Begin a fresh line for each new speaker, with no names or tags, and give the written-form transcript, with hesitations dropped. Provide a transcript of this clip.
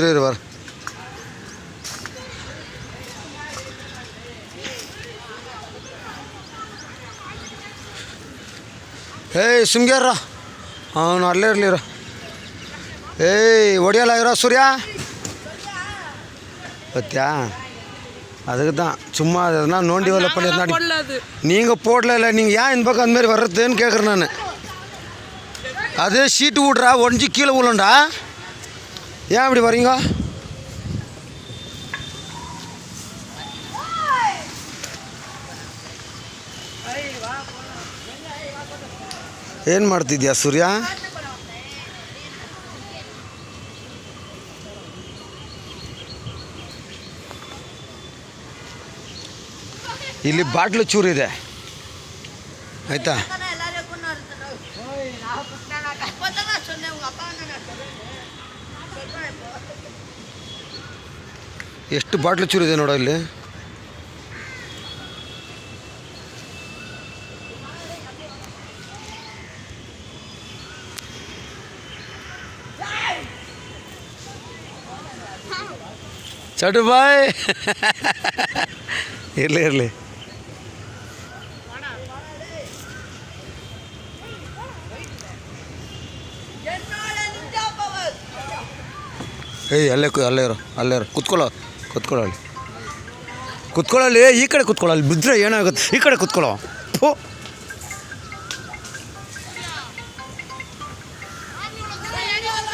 ಇರು ಬರ. ಏಯ್ ಸುಮ್ಗ್ಯಾರ ಅವನು ಅಲ್ಲೇ ಇರಲಿರ. ಏಯ್ ಒಡಿಯಲ್ಲ ಇರೋ ಸೂರ್ಯ பத்தியா அதுக்கு தான் சும்மா அதெல்லாம் நோண்டி வேலை பண்ணி நீங்கள் போடல நீங்கள் ஏன் இந்த பக்கம் அந்தமாரி வர்றதுன்னு கேட்குறேன் நான். அதே ஷீட்டு விட்றா ஒடிஞ்சு கீழே விழுண்டா, ஏன் இப்படி வரீங்க? ಏನು ಮಾಡ್ತಿದ್ಯಾ ಸೂರ್ಯ? ಇಲ್ಲಿ ಬಾಟ್ಲು ಚೂರಿದೆ ಆಯಿತಾ? ಎಷ್ಟು ಬಾಟ್ಲು ಚೂರಿದೆ ನೋಡೋ ಇಲ್ಲಿ. ಚಟು ಬಾಯ್ ಇರಲಿ ಇರಲಿ. ಏಯ್ ಅಲ್ಲೇ ಇರೋ ಕುತ್ಕೊಳ್ಳೋ ಅಲ್ಲಿ ಈ ಕಡೆ ಕುತ್ಕೊಳ್ಳೋ. ಅಲ್ಲಿ ಬಿದ್ದರೆ ಏನಾಗುತ್ತೆ, ಈ ಕಡೆ ಕುತ್ಕೊಳ್ಳೋ.